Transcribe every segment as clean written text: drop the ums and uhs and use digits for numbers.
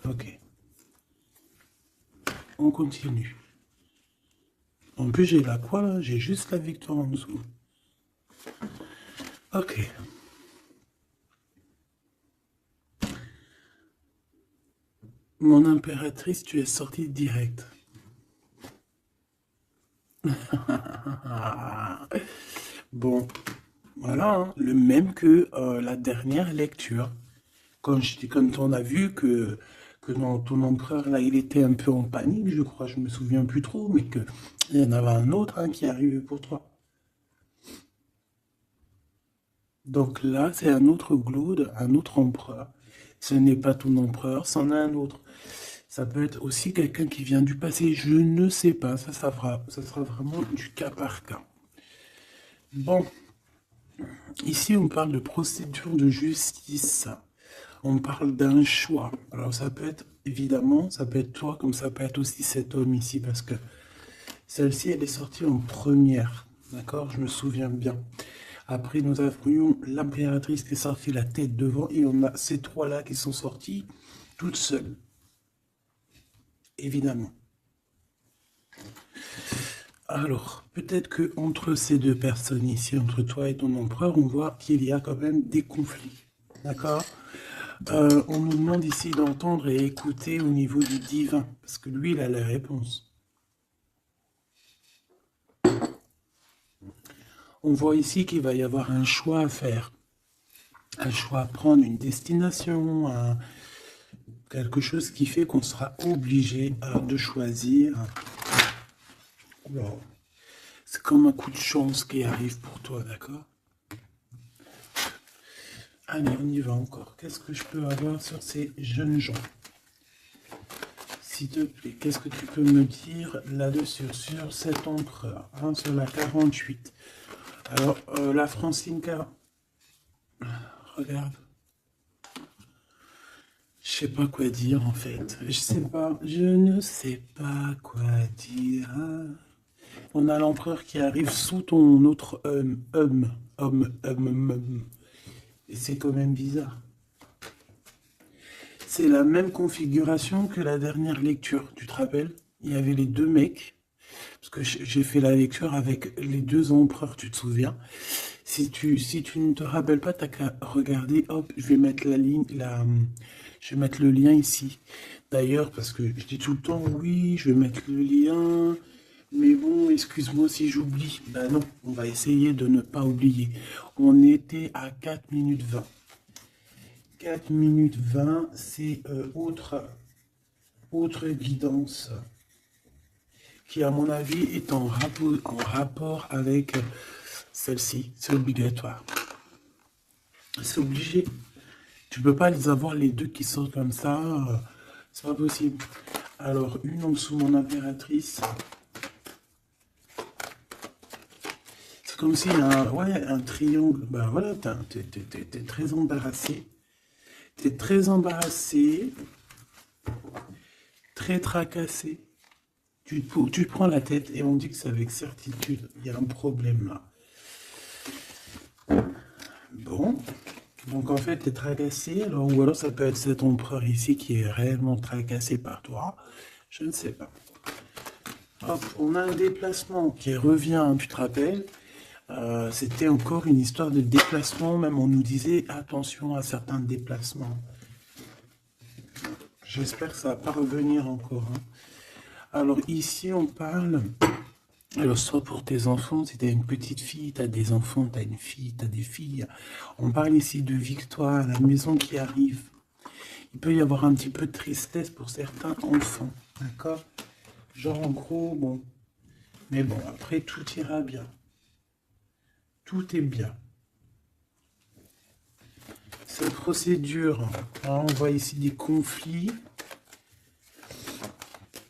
Ok. On continue. En plus, j'ai la croix là, j'ai juste la victoire en dessous. Ok. Mon impératrice, tu es sortie direct. Bon, voilà, hein, le même que la dernière lecture. Quand on a vu que ton empereur, là, il était un peu en panique, je crois, je me souviens plus trop, mais qu'il y en avait un autre hein, qui arrivait pour toi. Donc là, c'est un autre Glaude, un autre empereur. Ce n'est pas ton empereur, c'en est un autre. Ça peut être aussi quelqu'un qui vient du passé, je ne sais pas, ça sera vraiment du cas par cas. Bon, ici on parle de procédure de justice, on parle d'un choix. Alors ça peut être, évidemment, ça peut être toi, comme ça peut être aussi cet homme ici, parce que celle-ci, elle est sortie en première, d'accord? Je me souviens bien. Après, nous avions l'impératrice qui est sortie la tête devant, et on a ces trois-là qui sont sortis toutes seules, évidemment. Alors, peut-être que entre ces deux personnes ici, entre toi et ton empereur, on voit qu'il y a quand même des conflits. D'accord? On nous demande ici d'entendre et écouter au niveau du divin, parce que lui, il a la réponse. On voit ici qu'il va y avoir un choix à faire. Un choix à prendre, une destination, quelque chose qui fait qu'on sera obligé de choisir. C'est comme un coup de chance qui arrive pour toi, d'accord? Allez, on y va encore. Qu'est-ce que je peux avoir sur ces jeunes gens? S'il te plaît, qu'est-ce que tu peux me dire là-dessus, sur cet empereur, hein, sur la 48? Alors, la Francinka, regarde. Je sais pas quoi dire en fait. Je ne sais pas quoi dire. On a l'empereur qui arrive sous ton autre homme. Et c'est quand même bizarre. C'est la même configuration que la dernière lecture, tu te rappelles? Il y avait les deux mecs, parce que j'ai fait la lecture avec les deux empereurs, tu te souviens? Si tu ne te rappelles pas, t'as qu'à regarder, hop, je vais mettre je vais mettre le lien ici. D'ailleurs, parce que je dis tout le temps, oui, je vais mettre le lien, mais bon, excuse-moi si j'oublie. Ben non, on va essayer de ne pas oublier. On était à 4 minutes 20. 4 minutes 20, c'est autre guidance qui, à mon avis, est en rapport avec celle-ci. C'est obligatoire. C'est obligé. Tu peux pas les avoir les deux qui sortent comme ça. C'est pas possible. Alors, une en dessous, mon impératrice. C'est comme s'il y a un triangle. Ben voilà, t'es très embarrassé. T'es très embarrassé, très tracassé. Tu prends la tête et on dit que c'est avec certitude. Il y a un problème là. Bon. Donc en fait, tu es tracassé, ou alors ça peut être cet empereur ici qui est réellement tracassé par toi. Je ne sais pas. Hop, on a un déplacement qui revient, tu te rappelles. C'était encore une histoire de déplacement, même on nous disait attention à certains déplacements. J'espère que ça va pas revenir encore. Hein. Alors ici, on parle... Alors, soit pour tes enfants, si tu as une petite fille, tu as des enfants, tu as une fille, tu as des filles. On parle ici de victoire, la maison qui arrive. Il peut y avoir un petit peu de tristesse pour certains enfants, d'accord? Genre en gros, bon. Mais bon, après, tout ira bien. Tout est bien. Cette procédure, hein, on voit ici des conflits.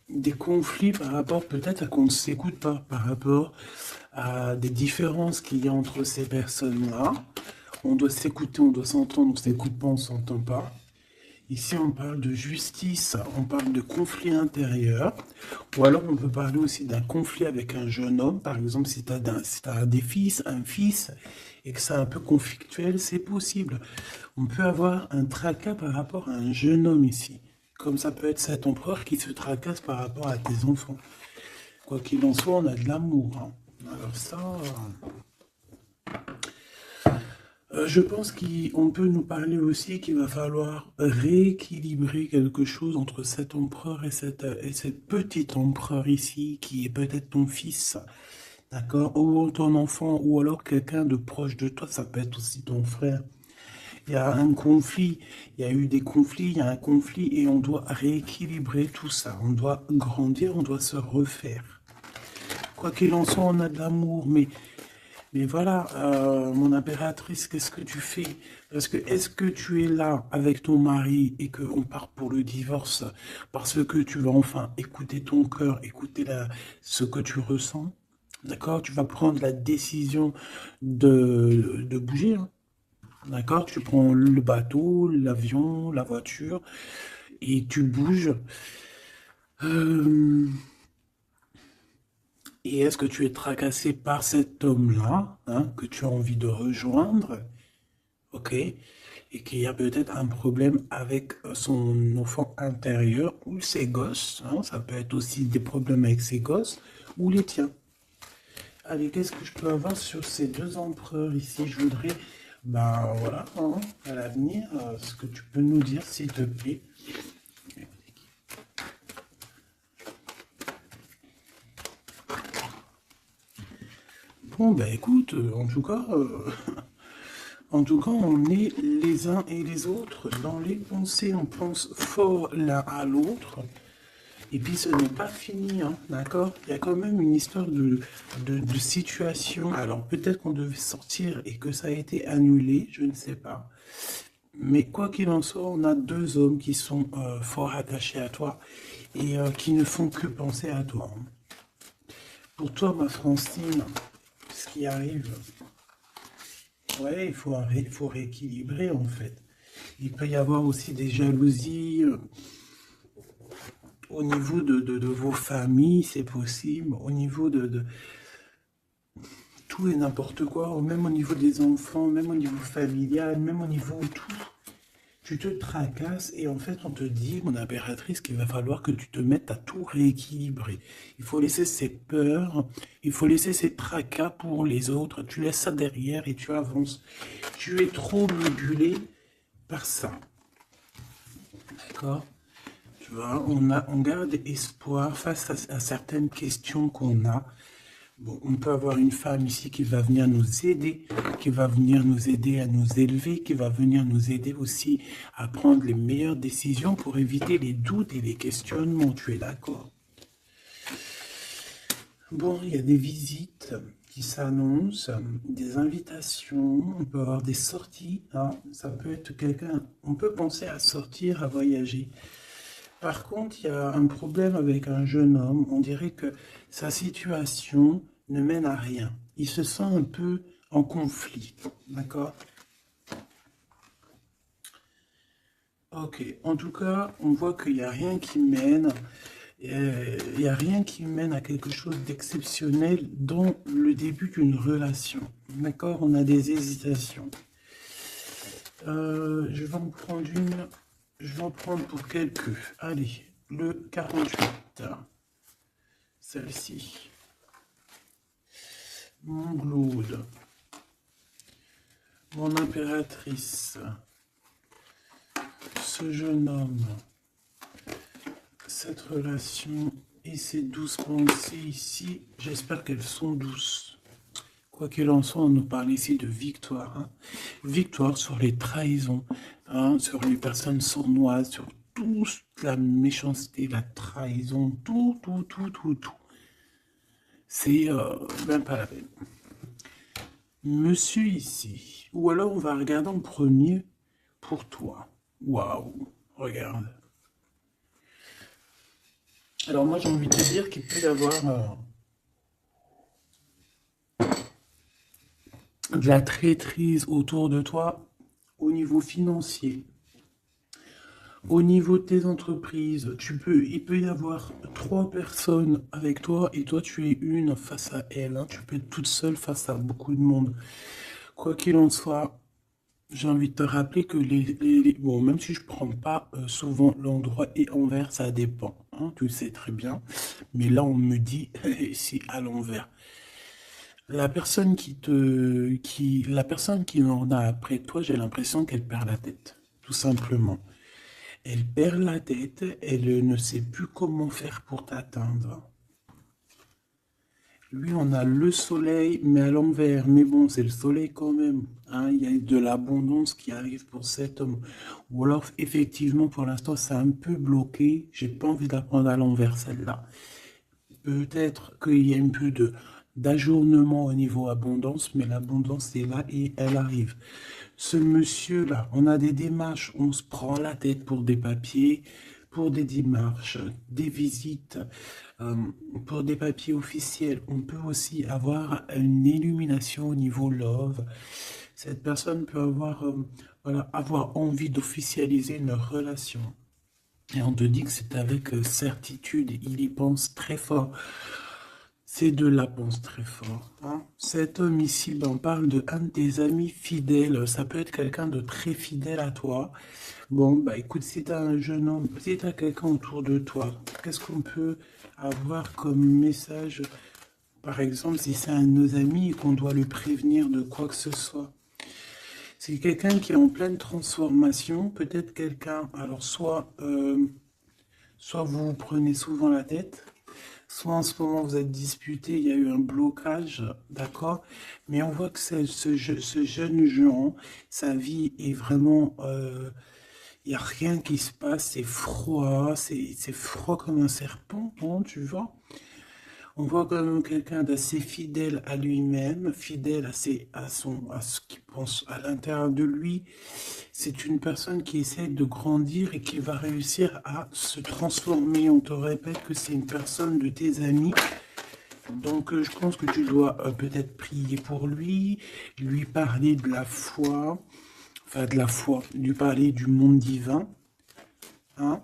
Des conflits par rapport peut-être à qu'on ne s'écoute pas, par rapport à des différences qu'il y a entre ces personnes-là. On doit s'écouter, on doit s'entendre, on s'écoute pas, on s'entend pas. Ici, on parle de justice, on parle de conflit intérieur, ou alors on peut parler aussi d'un conflit avec un jeune homme. Par exemple, si tu as des fils, un fils, et que c'est un peu conflictuel, c'est possible. On peut avoir un tracas par rapport à un jeune homme ici, Comme ça peut être cet empereur qui se tracasse par rapport à tes enfants. Quoi qu'il en soit, on a de l'amour, hein. Alors ça, je pense qu'on peut nous parler aussi qu'il va falloir rééquilibrer quelque chose entre cet empereur et cette petite empereur ici, qui est peut-être ton fils, d'accord, ou ton enfant, ou alors quelqu'un de proche de toi, ça peut être aussi ton frère. Il y a un conflit, il y a eu des conflits, il y a un conflit, et on doit rééquilibrer tout ça. On doit grandir, on doit se refaire. Quoi qu'il en soit, on a de l'amour, mais voilà, mon impératrice, qu'est-ce que tu fais? Parce que est-ce que tu es là avec ton mari et qu'on part pour le divorce parce que tu vas enfin écouter ton cœur, écouter ce que tu ressens? D'accord? Tu vas prendre la décision de bouger, hein. D'accord? Tu prends le bateau, l'avion, la voiture et tu bouges. Euh, Et est-ce que tu es tracassé par cet homme-là, hein, que tu as envie de rejoindre, ok? Et qu'il y a peut-être un problème avec son enfant intérieur ou ses gosses, hein, ça peut être aussi des problèmes avec ses gosses ou les tiens. Allez, qu'est-ce que je peux avoir sur ces deux empereurs ici? Je voudrais, ben voilà, hein, à l'avenir, ce que tu peux nous dire, s'il te plaît. Bon, ben écoute, en tout cas, on est les uns et les autres dans les pensées, on pense fort l'un à l'autre. Et puis ce n'est pas fini, hein, d'accord? Il y a quand même une histoire de situation. Alors peut-être qu'on devait sortir et que ça a été annulé, je ne sais pas. Mais quoi qu'il en soit, on a deux hommes qui sont fort attachés à toi et qui ne font que penser à toi, hein. Pour toi, ma Francine, ce qui arrive, ouais, il faut rééquilibrer en fait. Il peut y avoir aussi des jalousies au niveau de vos familles, c'est possible, au niveau de tout et n'importe quoi, même au niveau des enfants, même au niveau familial, même au niveau de tout. Tu te tracasses et en fait on te dit, mon impératrice, qu'il va falloir que tu te mettes à tout rééquilibrer. Il faut laisser ces peurs, il faut laisser ces tracas pour les autres, tu laisses ça derrière et tu avances. Tu es trop modulé par ça, d'accord? Tu vois, on garde espoir face à certaines questions qu'on a. Bon, on peut avoir une femme ici qui va venir nous aider, qui va venir nous aider à nous élever, qui va venir nous aider aussi à prendre les meilleures décisions pour éviter les doutes et les questionnements. Tu es d'accord? Bon, il y a des visites qui s'annoncent, des invitations, on peut avoir des sorties, hein. Ça peut être quelqu'un, on peut penser à sortir, à voyager. Par contre, il y a un problème avec un jeune homme. On dirait que sa situation ne mène à rien. Il se sent un peu en conflit. D'accord? Ok. En tout cas, on voit qu'il n'y a rien qui mène. Il n'y a rien qui mène à quelque chose d'exceptionnel dans le début d'une relation. D'accord? On a des hésitations. Je vais en prendre une. Je vais en prendre pour quelques. Allez, le 48. Celle-ci. Mon Glaude. Mon impératrice. Ce jeune homme. Cette relation et ces douces pensées ici, j'espère qu'elles sont douces. Quoi qu'il en soit, on nous parle ici de victoire, hein. Victoire sur les trahisons, hein, sur les personnes sournoises, sur toute la méchanceté, la trahison, tout, tout, tout, tout, tout. C'est même pas la peine. Monsieur ici, ou alors on va regarder en premier pour toi. Waouh, regarde. Alors moi j'ai envie de te dire qu'il peut y avoir de la traîtrise autour de toi au niveau financier, au niveau de tes entreprises. Il peut y avoir trois personnes avec toi et toi tu es une face à elle, hein. Tu peux être toute seule face à beaucoup de monde. Quoi qu'il en soit, J'ai envie de te rappeler que bon, même si je prends pas souvent l'endroit et envers, ça dépend, hein, tu le sais très bien. Mais là, on me dit c'est à l'envers. La personne qui en a après toi, j'ai l'impression qu'elle perd la tête, tout simplement. Elle perd la tête, elle ne sait plus comment faire pour t'atteindre. Lui, on a le soleil, mais à l'envers. Mais bon, c'est le soleil quand même, hein. Il y a de l'abondance qui arrive pour cet homme. Ou alors, effectivement, pour l'instant, c'est un peu bloqué. J'ai pas envie d'apprendre à l'envers celle-là. Peut-être qu'il y a un peu de d'ajournement au niveau abondance, mais l'abondance est là et elle arrive. Ce monsieur-là, on a des démarches, on se prend la tête pour des papiers, pour des démarches, des visites, euh, pour des papiers officiels. On peut aussi avoir une illumination au niveau love. Cette personne peut avoir, voilà, avoir envie d'officialiser une relation. Et on te dit que c'est avec certitude, il y pense très fort. Ces deux-là pensent très fort, hein. Cet homme ici, ben, on parle de un de tes amis fidèles. Ça peut être quelqu'un de très fidèle à toi. Bon, bah écoute, si tu as un jeune homme, si tu as quelqu'un autour de toi, qu'est-ce qu'on peut avoir comme message? Par exemple, si c'est un de nos amis et qu'on doit le prévenir de quoi que ce soit. C'est quelqu'un qui est en pleine transformation, peut-être quelqu'un, alors soit vous vous prenez souvent la tête, soit en ce moment vous êtes disputé, il y a eu un blocage, d'accord? Mais on voit que ce jeune Jean, sa vie est vraiment, il n'y a rien qui se passe, c'est froid, c'est froid comme un serpent, hein, tu vois? On voit quand même quelqu'un d'assez fidèle à lui-même, fidèle à ce qu'il pense à l'intérieur de lui. C'est une personne qui essaie de grandir et qui va réussir à se transformer. On te répète que c'est une personne de tes amis. Donc, je pense que tu dois peut-être prier pour lui parler de la foi, enfin de la foi, lui parler du monde divin, hein,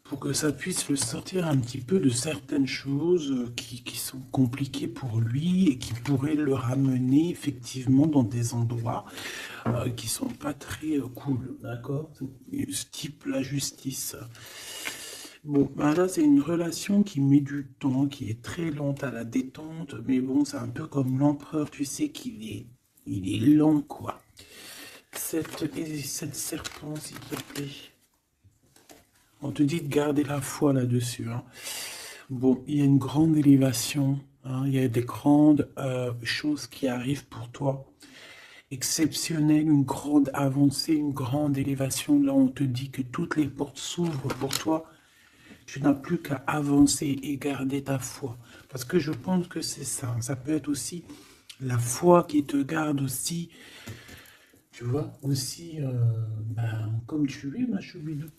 pour que ça puisse le sortir un petit peu de certaines choses qui sont compliquées pour lui et qui pourraient le ramener effectivement dans des endroits qui sont pas très cool, d'accord? Ce type la justice. Bon, ben là, c'est une relation qui met du temps, qui est très lente à la détente, mais bon, c'est un peu comme l'empereur, tu sais il est lent, quoi. Cette serpent, s'il te plaît. On te dit de garder la foi là-dessus, hein. Bon, il y a une grande élévation, hein, il y a des grandes choses qui arrivent pour toi. Exceptionnelles, une grande avancée, une grande élévation. Là, on te dit que toutes les portes s'ouvrent pour toi. Tu n'as plus qu'à avancer et garder ta foi. Parce que je pense que c'est ça. Ça peut être aussi la foi qui te garde aussi, tu vois, aussi, ben, comme tu es, ma choubidou.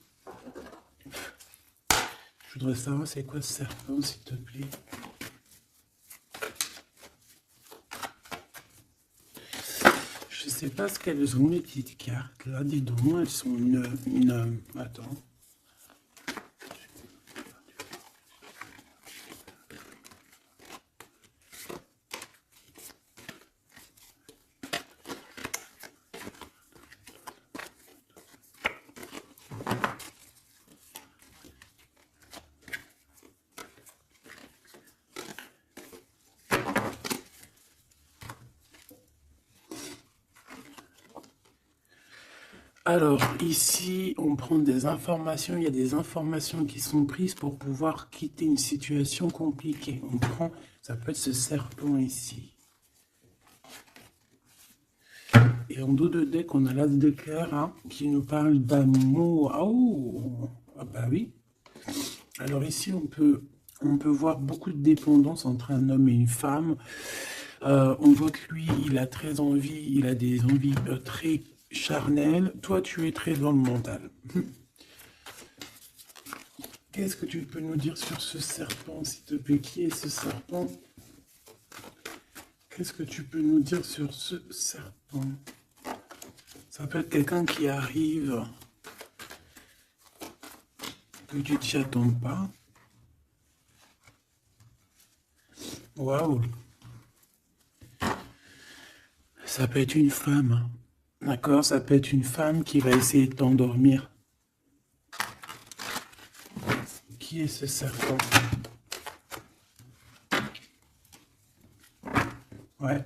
Je voudrais savoir c'est quoi ce serpent, s'il te plaît. Je sais pas ce qu'elles ont, les petites cartes. Là, dis donc, elles sont attends. Alors, ici, on prend des informations. Il y a des informations qui sont prises pour pouvoir quitter une situation compliquée. On prend, ça peut être ce serpent ici. Et en dos de deck, on a l'as de cœur, hein, qui nous parle d'amour. Oh, ah bah oui. Alors ici, on peut voir beaucoup de dépendance entre un homme et une femme. On voit que lui, il a très envie, il a des envies très charnelles. Toi, tu es très dans le mental. Qu'est-ce que tu peux nous dire sur ce serpent, s'il te plaît? Qui est ce serpent? Qu'est-ce que tu peux nous dire sur ce serpent? Ça peut être quelqu'un qui arrive, que tu t'y attends pas. Waouh! Ça peut être une femme, hein. D'accord? Ça peut être une femme qui va essayer de t'endormir. Qui est ce serpent? Ouais.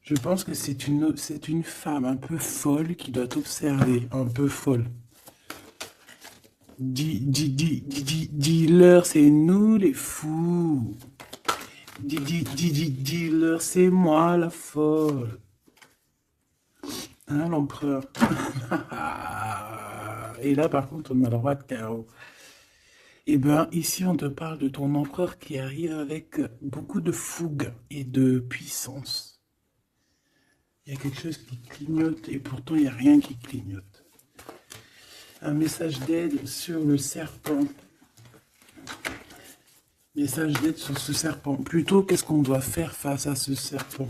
Je pense que c'est une femme un peu folle qui doit t'observer, un peu folle. Dis-leur, c'est nous les fous. Dis-leur, c'est moi la folle. Hein, l'empereur? Et là, par contre, on a le roi de carreau. Eh bien, ici, on te parle de ton empereur qui arrive avec beaucoup de fougue et de puissance. Il y a quelque chose qui clignote et pourtant, il n'y a rien qui clignote. Un message d'aide sur le serpent. Message d'aide sur ce serpent. Plutôt, qu'est-ce qu'on doit faire face à ce serpent?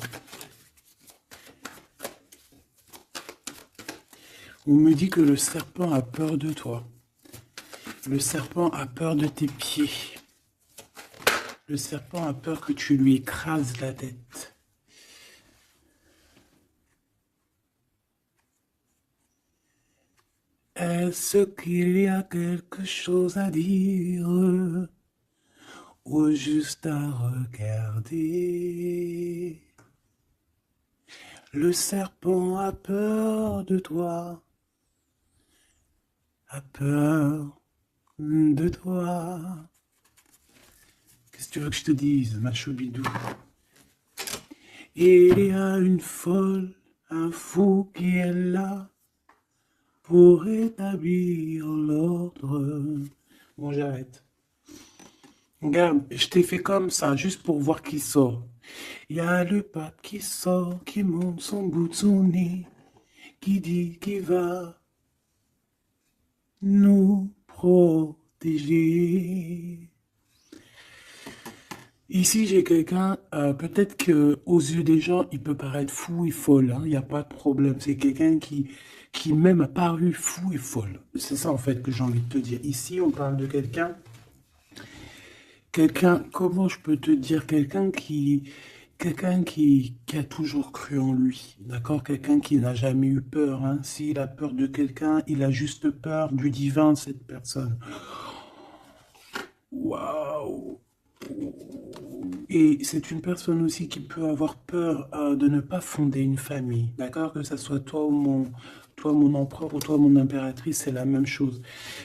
On me dit que le serpent a peur de toi. Le serpent a peur de tes pieds. Le serpent a peur que tu lui écrases la tête. Est-ce qu'il y a quelque chose à dire ou juste à regarder? Le serpent a peur de toi, a peur de toi. Qu'est-ce que tu veux que je te dise, ma choubidou? Il y a une folle, un fou qui est là pour rétablir l'ordre. Bon, j'arrête. Regarde, je t'ai fait comme ça, juste pour voir qui sort. Il y a le pape qui sort, qui monte son bout de son nez, qui dit qu'il va nous protéger. Ici, j'ai quelqu'un, peut-être que aux yeux des gens, il peut paraître fou et folle, hein, il n'y a pas de problème. C'est quelqu'un qui même a paru fou et folle. C'est ça, en fait, que j'ai envie de te dire. Ici, on parle de quelqu'un, comment je peux te dire, quelqu'un qui a toujours cru en lui, d'accord? Quelqu'un qui n'a jamais eu peur, hein. S'il a peur de quelqu'un, il a juste peur du divin de cette personne. Waouh! Et c'est une personne aussi qui peut avoir peur de ne pas fonder une famille, d'accord? Que ce soit toi mon empereur ou toi mon impératrice, c'est la même chose.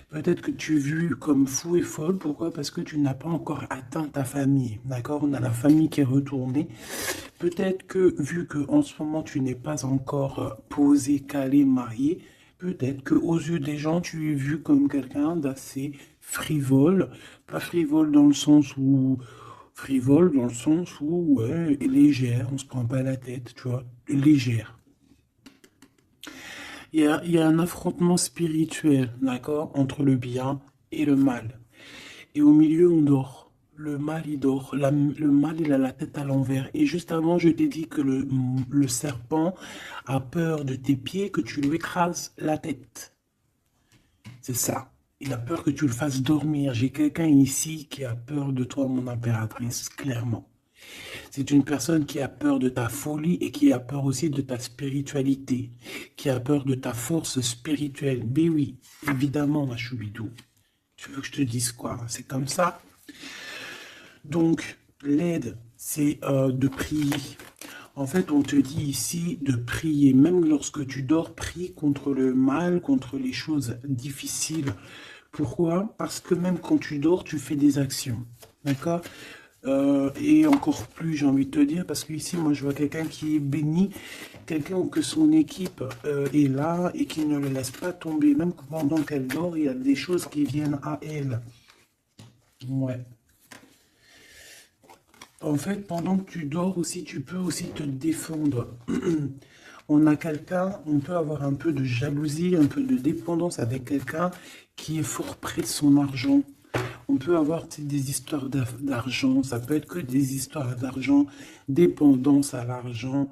Peut-être que tu es vu comme fou et folle, pourquoi? Parce que tu n'as pas encore atteint ta famille, d'accord? On a la famille qui est retournée. Peut-être que vu que en ce moment tu n'es pas encore posé, calé, marié, peut-être que aux yeux des gens tu es vu comme quelqu'un d'assez frivole, pas frivole dans le sens où frivole dans le sens où ouais, légère, on se prend pas la tête, tu vois, légère. Il y a un affrontement spirituel, d'accord, entre le bien et le mal. Et au milieu, on dort. Le mal, il dort. Le mal, il a la tête à l'envers. Et juste avant, je t'ai dit que le serpent a peur de tes pieds, que tu lui écrases la tête. C'est ça. Il a peur que tu le fasses dormir. J'ai quelqu'un ici qui a peur de toi, mon impératrice, clairement. C'est une personne qui a peur de ta folie et qui a peur aussi de ta spiritualité, qui a peur de ta force spirituelle. Mais oui, évidemment, ma choubidou. Tu veux que je te dise quoi? C'est comme ça. Donc, l'aide, c'est de prier. En fait, on te dit ici de prier. Même lorsque tu dors, prie contre le mal, contre les choses difficiles. Pourquoi? Parce que même quand tu dors, tu fais des actions. D'accord? Et encore plus, j'ai envie de te dire, parce que ici, moi, je vois quelqu'un qui est béni, quelqu'un que son équipe est là et qui ne le laisse pas tomber. Même pendant qu'elle dort, il y a des choses qui viennent à elle. Ouais. En fait, pendant que tu dors aussi, tu peux aussi te défendre. On a quelqu'un, on peut avoir un peu de jalousie, un peu de dépendance avec quelqu'un qui est fort près de son argent. On peut avoir des histoires d'argent, ça peut être que des histoires d'argent, dépendance à l'argent,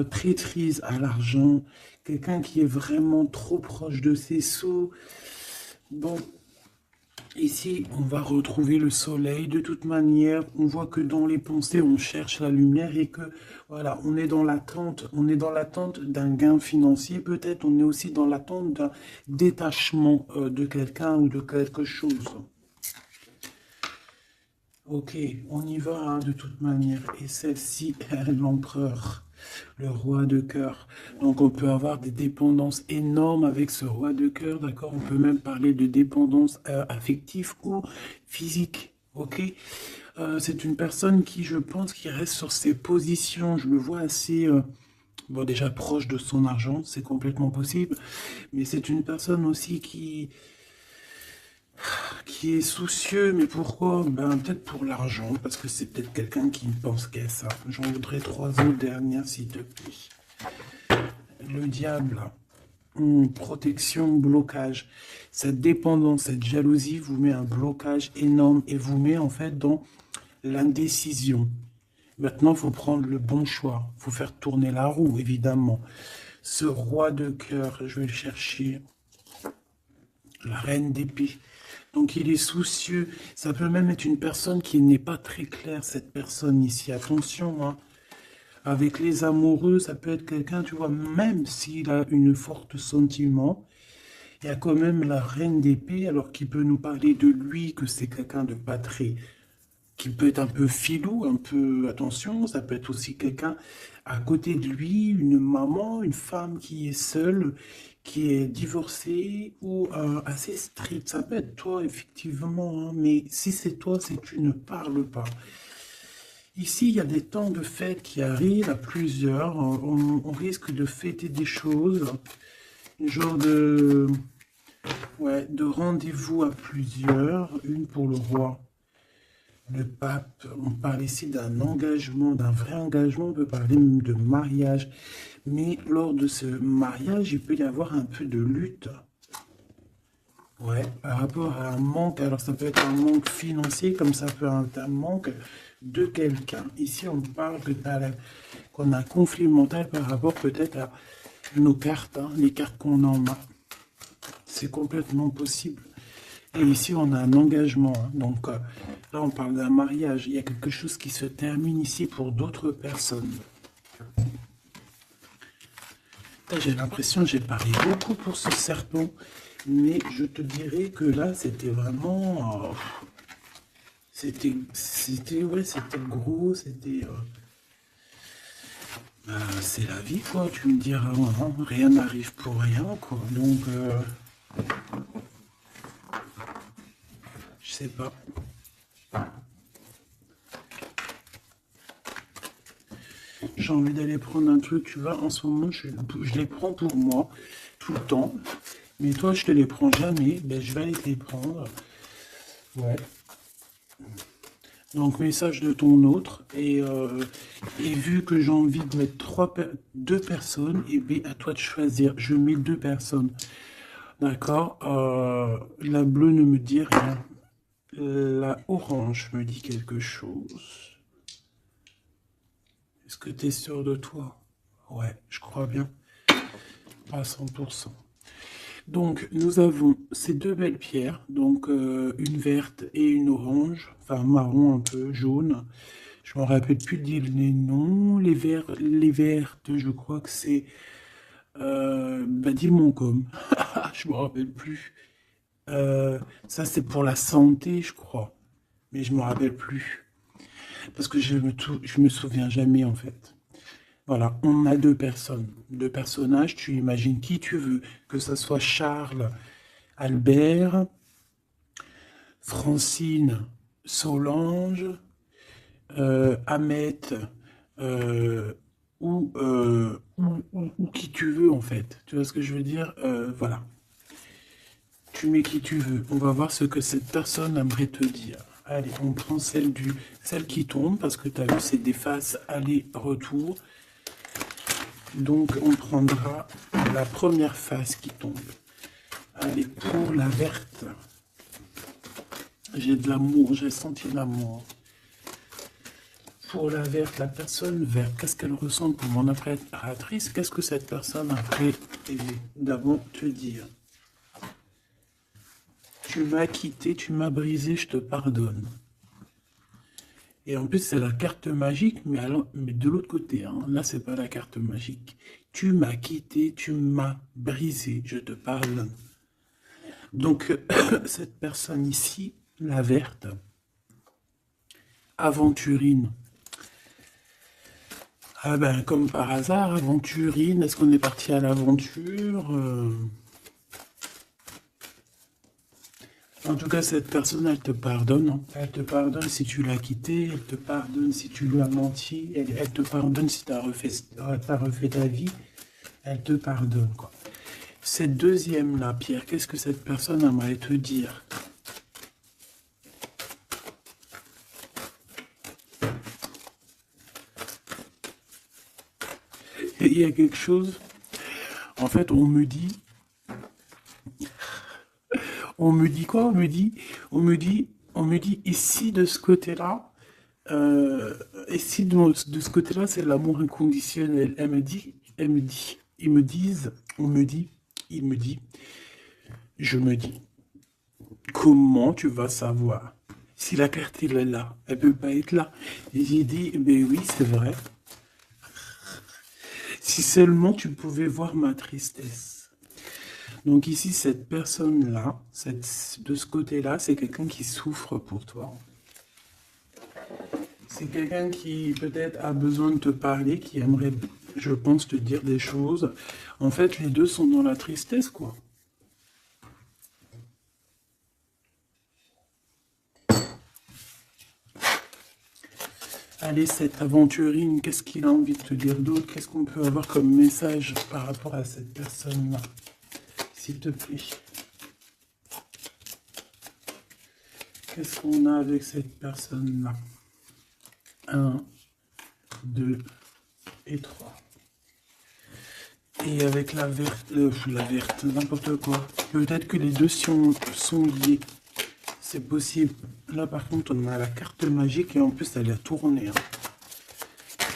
traîtrise à l'argent, quelqu'un qui est vraiment trop proche de ses sous. Bon, Ici, on va retrouver le soleil. De toute manière, on voit que dans les pensées, on cherche la lumière et que, voilà, on est dans l'attente d'un gain financier. Peut-être on est aussi dans l'attente d'un détachement de quelqu'un ou de quelque chose. Ok, on y va hein, de toute manière. Et celle-ci, l'empereur, le roi de cœur. Donc on peut avoir des dépendances énormes avec ce roi de cœur, d'accord? On peut même parler de dépendance affective ou physique. Ok, c'est une personne qui, je pense, qui reste sur ses positions. Je le vois assez, bon, déjà proche de son argent, c'est complètement possible. Mais c'est une personne aussi qui est soucieux, mais pourquoi? Ben, peut-être pour l'argent, parce que c'est peut-être quelqu'un qui ne pense qu'à ça. J'en voudrais trois autres dernières, s'il te plaît. Le diable, protection, blocage. Cette dépendance, cette jalousie vous met un blocage énorme et vous met en fait dans l'indécision. Maintenant, il faut prendre le bon choix. Il faut faire tourner la roue, évidemment. Ce roi de cœur, je vais le chercher. La reine d'épée. Donc il est soucieux. Ça peut même être une personne qui n'est pas très claire, cette personne ici. Attention, hein. Avec les amoureux, ça peut être quelqu'un, tu vois, même s'il a une forte sentiment, il y a quand même la reine d'épée, alors qu'il peut nous parler de lui, que c'est quelqu'un de pas très qui peut être un peu filou, un peu, attention, ça peut être aussi quelqu'un à côté de lui, une maman, une femme qui est seule, qui est divorcée ou assez stricte. Ça peut être toi, effectivement, hein, mais si c'est toi, c'est que tu ne parles pas. Ici, il y a des temps de fête qui arrivent à plusieurs. On risque de fêter des choses, un genre de, ouais, de rendez-vous à plusieurs, une pour le roi. Le pape, on parle ici d'un engagement, d'un vrai engagement, on peut parler même de mariage. Mais lors de ce mariage, il peut y avoir un peu de lutte. Ouais, par rapport à un manque, alors ça peut être un manque financier, comme ça peut être un manque de quelqu'un. Ici, on parle qu'on a un conflit mental par rapport peut-être à nos cartes, hein, les cartes qu'on en a. C'est complètement possible. Et ici, on a un engagement. Hein. Donc là, on parle d'un mariage. Il y a quelque chose qui se termine ici pour d'autres personnes. J'ai l'impression que j'ai parlé beaucoup pour ce serpent. Mais je te dirais que là, c'était vraiment... ouais, c'était gros, c'était... c'est la vie, quoi. Tu me diras, hein, rien n'arrive pour rien, quoi. Donc, je sais pas. J'ai envie d'aller prendre un truc, tu vois, en ce moment, je les prends pour moi, tout le temps. Mais toi, je te les prends jamais, ben, je vais aller te les prendre. Ouais. Donc, message de ton autre. Et vu que j'ai envie de mettre deux personnes, et bien, à toi de choisir. Je mets deux personnes. D'accord. La bleue ne me dit rien. La orange me dit quelque chose. Est-ce que tu es sûr de toi? Ouais, je crois bien. Pas à 100%. Donc, nous avons ces deux belles pierres, donc une verte et une orange, enfin marron un peu, jaune. Je me rappelle plus dire les noms. Les vertes, je crois que c'est Dimoncom. Je me rappelle plus. Ça, c'est pour la santé, je crois. Mais je me rappelle plus. Parce que je me souviens jamais, en fait. Voilà, on a deux personnes, deux personnages. Tu imagines qui tu veux, que ce soit Charles, Albert, Francine, Solange, Ahmet, euh, ou qui tu veux, en fait. Tu vois ce que je veux dire? Voilà. Tu mets qui tu veux. On va voir ce que cette personne aimerait te dire. Allez, on prend celle qui tombe, parce que tu as vu, c'est des faces aller-retour. Donc, on prendra la première face qui tombe. Allez, pour la verte. J'ai de l'amour, j'ai senti l'amour. Pour la verte, la personne verte, qu'est-ce qu'elle ressent pour mon impératrice? Qu'est-ce que cette personne aimerait d'abord te dire? tu m'as quitté, tu m'as brisé, je te pardonne. Et en plus, c'est la carte magique, mais de l'autre côté, hein. Là, c'est pas la carte magique. Tu m'as quitté, tu m'as brisé, je te pardonne. Donc, cette personne ici, la verte, aventurine. Ah ben, comme par hasard, aventurine, est-ce qu'on est parti à l'aventure? En tout cas, cette personne, elle te pardonne, hein. Elle te pardonne si tu l'as quitté, elle te pardonne si tu lui as menti, elle te pardonne si tu as refait ta vie, elle te pardonne, quoi. Cette deuxième-là, Pierre, qu'est-ce que cette personne aimerait te dire? Il y a quelque chose, en fait, on me dit quoi? On me dit, ici de ce côté-là, ici de ce côté-là, c'est l'amour inconditionnel. Ils me disent, on me dit, il me dit, je me dis, comment tu vas savoir? Si la carte elle est là, elle peut pas être là. Et j'ai dit, ben oui, c'est vrai. Si seulement tu pouvais voir ma tristesse. Donc ici, cette personne-là, de ce côté-là, c'est quelqu'un qui souffre pour toi. C'est quelqu'un qui peut-être a besoin de te parler, qui aimerait, je pense, te dire des choses. En fait, les deux sont dans la tristesse, quoi. Allez, cette aventurine, qu'est-ce qu'il a envie de te dire d'autre? Qu'est-ce qu'on peut avoir comme message par rapport à cette personne-là? S'il te plaît. Qu'est-ce qu'on a avec cette personne-là? 1, 2 et 3. Et avec la verte, n'importe quoi. Peut-être que les deux sont liés. C'est possible. Là, par contre, on a la carte magique et en plus, elle a tourné, hein.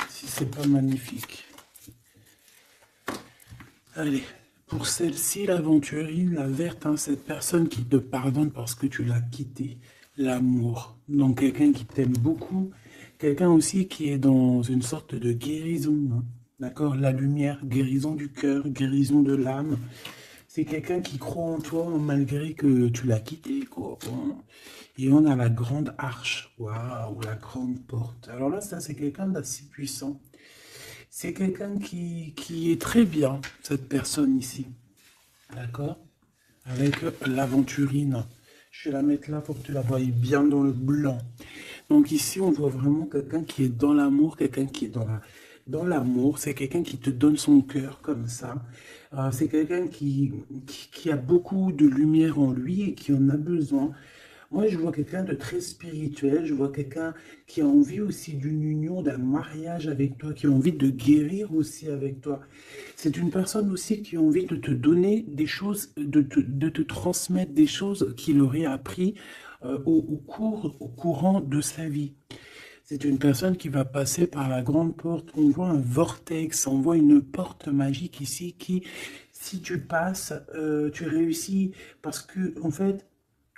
Si c'est pas magnifique. Allez, pour celle-ci, l'aventurine, la verte, hein, cette personne qui te pardonne parce que tu l'as quitté. L'amour. Donc, quelqu'un qui t'aime beaucoup. Quelqu'un aussi qui est dans une sorte de guérison, hein. D'accord? La lumière, guérison du cœur, guérison de l'âme. C'est quelqu'un qui croit en toi malgré que tu l'as quitté, quoi. Et on a la grande arche. Waouh, la grande porte. Alors là, ça, c'est quelqu'un d'assez puissant. C'est quelqu'un qui est très bien, cette personne ici. D'accord? Avec l'aventurine. Je vais la mettre là pour que tu la voyes bien dans le blanc. Donc ici, on voit vraiment quelqu'un qui est dans l'amour, quelqu'un qui est dans l'amour. C'est quelqu'un qui te donne son cœur comme ça. C'est quelqu'un qui a beaucoup de lumière en lui et qui en a besoin. Moi, je vois quelqu'un de très spirituel, je vois quelqu'un qui a envie aussi d'une union, d'un mariage avec toi, qui a envie de guérir aussi avec toi. C'est une personne aussi qui a envie de te donner des choses, de te transmettre des choses qu'il aurait appris au courant de sa vie. C'est une personne qui va passer par la grande porte. On voit un vortex, on voit une porte magique ici qui, si tu passes, tu réussis parce que, en fait,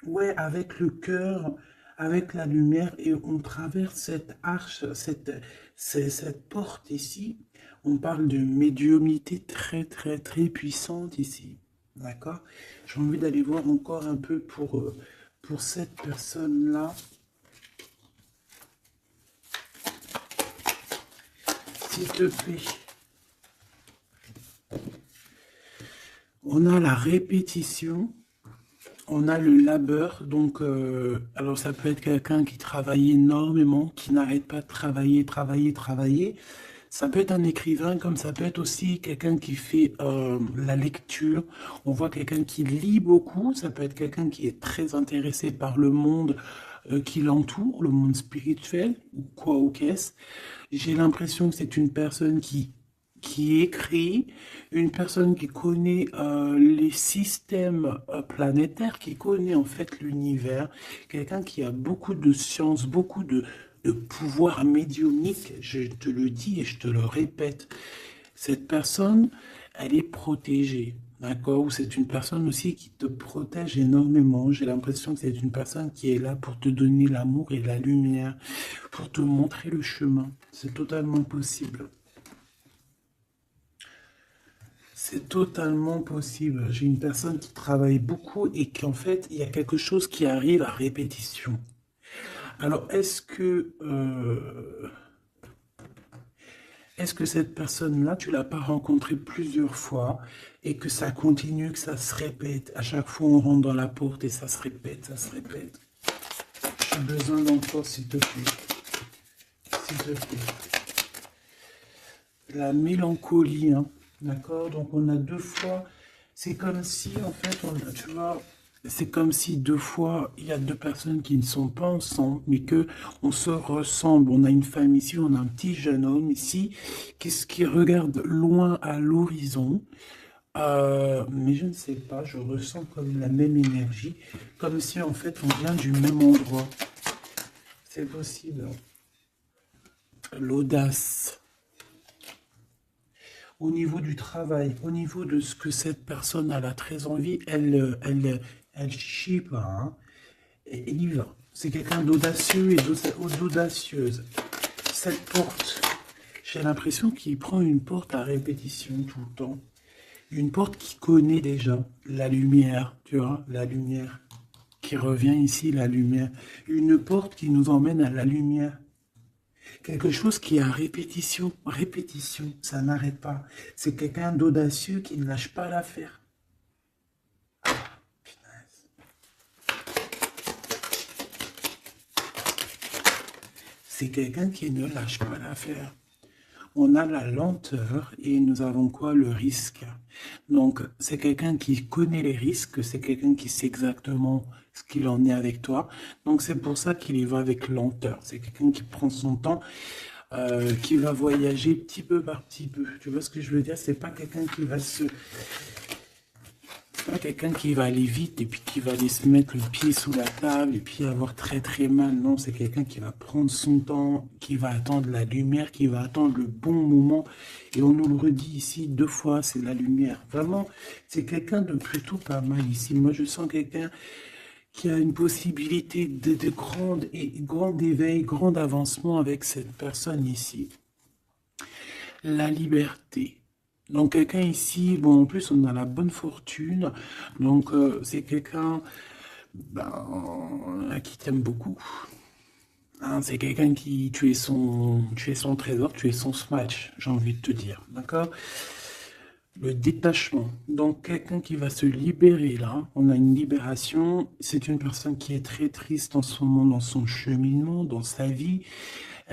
ouais, avec le cœur, avec la lumière, et on traverse cette arche, cette porte ici. On parle de médiumnité très, très, très puissante ici. D'accord? J'ai envie d'aller voir encore un peu pour cette personne-là. S'il te plaît. On a la répétition. On a le labeur, donc alors ça peut être quelqu'un qui travaille énormément, qui n'arrête pas de travailler, travailler, travailler. Ça peut être un écrivain, comme ça peut être aussi quelqu'un qui fait la lecture. On voit quelqu'un qui lit beaucoup, ça peut être quelqu'un qui est très intéressé par le monde qui l'entoure, le monde spirituel, ou quoi ou qu'est-ce. J'ai l'impression que c'est une personne qui écrit, une personne qui connaît les systèmes planétaires, qui connaît en fait l'univers, quelqu'un qui a beaucoup de science, beaucoup de pouvoir médiumnique, je te le dis et je te le répète. Cette personne, elle est protégée, d'accord? Ou c'est une personne aussi qui te protège énormément. J'ai l'impression que c'est une personne qui est là pour te donner l'amour et la lumière, pour te montrer le chemin. C'est totalement possible. C'est totalement possible. J'ai une personne qui travaille beaucoup et qu'en fait, il y a quelque chose qui arrive à répétition. Alors, est-ce que cette personne-là, tu l'as pas rencontrée plusieurs fois et que ça continue, que ça se répète? À chaque fois, on rentre dans la porte et ça se répète, ça se répète. J'ai besoin d'encore, s'il te plaît. S'il te plaît. La mélancolie, hein. D'accord? Donc, on a deux fois. C'est comme si, en fait, tu vois, c'est comme si deux fois, il y a deux personnes qui ne sont pas ensemble, mais que on se ressemble. On a une femme ici, on a un petit jeune homme ici, qui regarde loin à l'horizon. Mais je ne sais pas, je ressens comme la même énergie, comme si en fait on vient du même endroit. C'est possible. L'audace. Au niveau du travail, au niveau de ce que cette personne elle a très envie, elle chie pas, hein, et il y va. C'est quelqu'un d'audacieux et d'audacieuse. Cette porte, j'ai l'impression qu'il prend une porte à répétition tout le temps. Une porte qu'il connaît déjà. La lumière, tu vois, la lumière qui revient ici, la lumière. Une porte qui nous emmène à la lumière. Quelque chose qui est à répétition, répétition, ça n'arrête pas. C'est quelqu'un d'audacieux qui ne lâche pas l'affaire. C'est quelqu'un qui ne lâche pas l'affaire. On a la lenteur et nous avons quoi? Le risque. Donc, c'est quelqu'un qui connaît les risques, c'est quelqu'un qui sait exactement ce qu'il en est avec toi. Donc, c'est pour ça qu'il y va avec lenteur. C'est quelqu'un qui prend son temps, qui va voyager petit peu par petit peu. Tu vois ce que je veux dire? C'est pas quelqu'un qui va se pas quelqu'un qui va aller vite et puis qui va aller se mettre le pied sous la table et puis avoir très très mal. Non, c'est quelqu'un qui va prendre son temps, qui va attendre la lumière, qui va attendre le bon moment. Et on nous le redit ici deux fois, c'est la lumière. Vraiment, c'est quelqu'un de plutôt pas mal ici. Moi, je sens quelqu'un qui a une possibilité grand éveil, grand avancement avec cette personne ici. La liberté. Donc quelqu'un ici, bon en plus on a la bonne fortune, donc c'est quelqu'un qui t'aime beaucoup. Hein, c'est quelqu'un qui, tu es son trésor, tu es son smash, j'ai envie de te dire, d'accord? Le détachement, donc quelqu'un qui va se libérer là, on a une libération, c'est une personne qui est très triste en ce moment dans son cheminement, dans sa vie.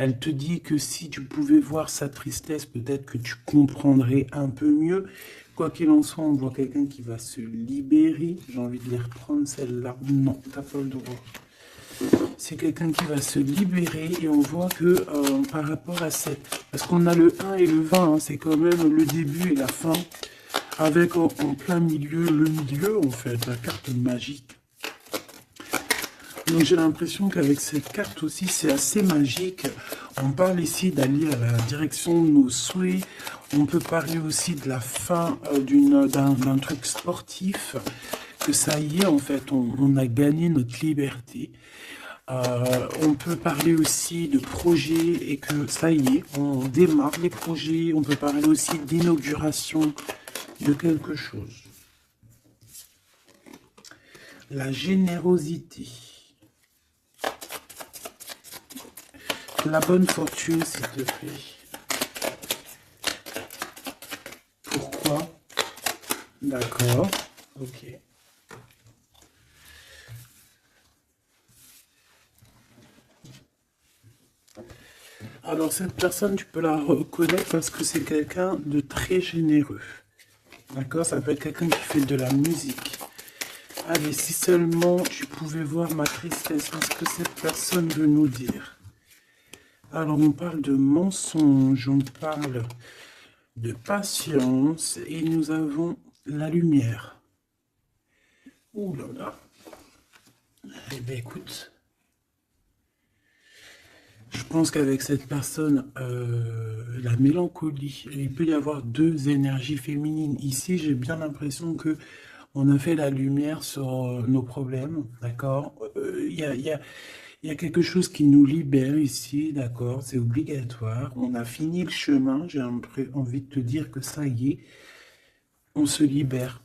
Elle te dit que si tu pouvais voir sa tristesse, peut-être que tu comprendrais un peu mieux. Quoi qu'il en soit, on voit quelqu'un qui va se libérer. J'ai envie de les reprendre celle-là. Non, t'as pas le droit. C'est quelqu'un qui va se libérer et on voit que par rapport à cette... Parce qu'on a le 1 et le 20, hein, c'est quand même le début et la fin. Avec en plein milieu, le milieu en fait, la carte magique. Donc j'ai l'impression qu'avec cette carte aussi, c'est assez magique. On parle ici d'aller à la direction de nos souhaits. On peut parler aussi de la fin d'un truc sportif. Que ça y est, en fait, on a gagné notre liberté. On peut parler aussi de projets et que ça y est, on démarre les projets. On peut parler aussi d'inauguration de quelque chose. La générosité. La bonne fortune, s'il te plaît. Pourquoi? D'accord. Ok. Alors, cette personne, tu peux la reconnaître parce que c'est quelqu'un de très généreux. D'accord? Ça peut être quelqu'un qui fait de la musique. Allez, si seulement tu pouvais voir ma tristesse, qu'est-ce que cette personne veut nous dire? Alors, on parle de mensonge, on parle de patience et nous avons la lumière. Ouh là là. Eh bien, écoute. Je pense qu'avec cette personne, la mélancolie, il peut y avoir deux énergies féminines. Ici, j'ai bien l'impression que on a fait la lumière sur nos problèmes, d'accord? Il y a quelque chose qui nous libère ici, d'accord? C'est obligatoire. On a fini le chemin. J'ai envie de te dire que ça y est, on se libère.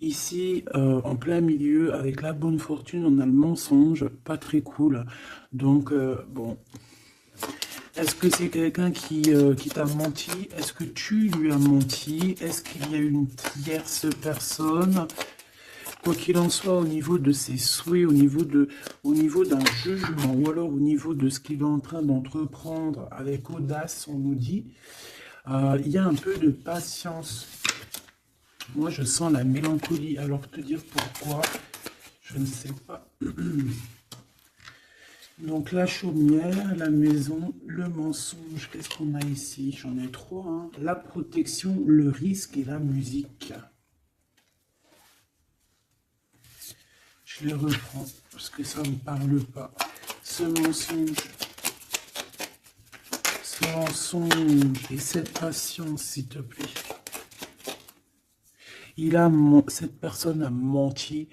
Ici, en plein milieu, avec la bonne fortune, on a le mensonge, pas très cool. Donc, bon, est-ce que c'est quelqu'un qui t'a menti? Est-ce que tu lui as menti? Est-ce qu'il y a une tierce personne? Quoi qu'il en soit, au niveau de ses souhaits, au niveau d'un jugement, ou alors au niveau de ce qu'il est en train d'entreprendre avec audace, on nous dit, il y a un peu de patience. Moi, je sens la mélancolie. Alors, te dire pourquoi, je ne sais pas. Donc, la chaumière, la maison, le mensonge. Qu'est-ce qu'on a ici? J'en ai trois, hein. La protection, le risque et la musique. Je les reprends parce que ça ne me parle pas. Ce mensonge et cette patience, s'il te plaît. Cette personne a menti.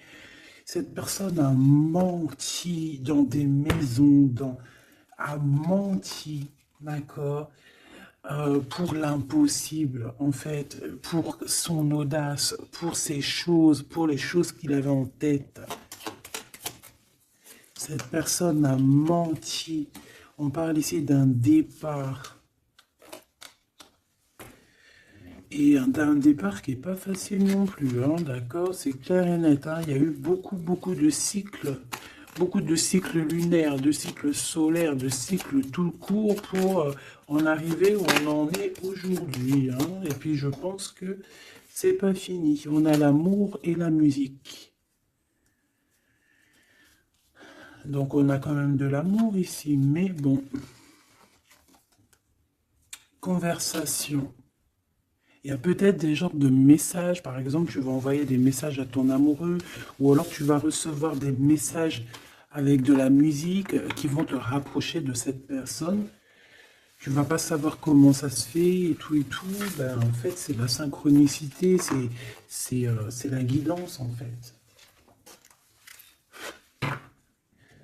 Cette personne a menti dans des maisons, a menti, d'accord, pour l'impossible, en fait, pour son audace, pour ses choses, pour les choses qu'il avait en tête. Cette personne a menti. On parle ici d'un départ. Et d'un départ qui n'est pas facile non plus, hein, d'accord? C'est clair et net, hein. Il y a eu beaucoup de cycles, beaucoup de cycles lunaires, de cycles solaires, de cycles tout court pour en arriver où on en est aujourd'hui, hein. Et puis je pense que c'est pas fini. On a l'amour et la musique. Donc on a quand même de l'amour ici, mais bon. Conversation. Il y a peut-être des genres de messages, par exemple, tu vas envoyer des messages à ton amoureux, ou alors tu vas recevoir des messages avec de la musique qui vont te rapprocher de cette personne. Tu vas pas savoir comment ça se fait et tout et tout. Ben, en fait, c'est la synchronicité, c'est la guidance en fait.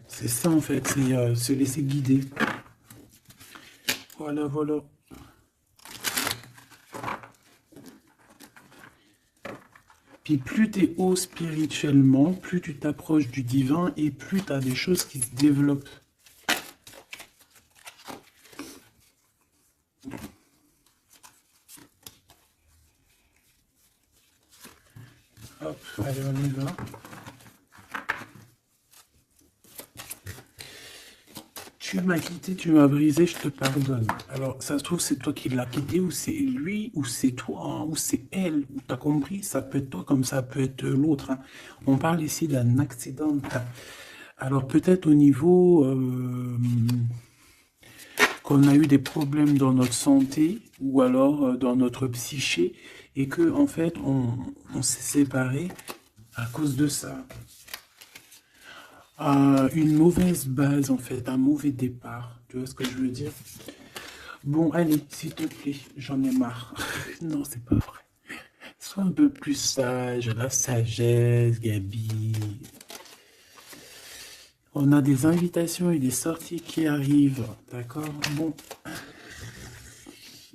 C'est ça en fait, c'est se laisser guider. Voilà, voilà. Puis plus tu es haut spirituellement, plus tu t'approches du divin et plus tu as des choses qui se développent. Hop, allez, on y va. Tu m'as quitté, tu m'as brisé, je te pardonne. Alors, ça se trouve, c'est toi qui l'as quitté, ou c'est lui, ou c'est toi, hein, ou c'est elle. T'as compris? Ça peut être toi comme ça peut être l'autre, hein. On parle ici d'un accident. Alors, peut-être au niveau qu'on a eu des problèmes dans notre santé, ou alors dans notre psyché, et que, en fait, on s'est séparés à cause de ça. Une mauvaise base, en fait, un mauvais départ. Tu vois ce que je veux dire? Bon, allez, s'il te plaît, j'en ai marre. Non, c'est pas vrai. Sois un peu plus sage, la sagesse, Gabi. On a des invitations et des sorties qui arrivent, d'accord? Bon,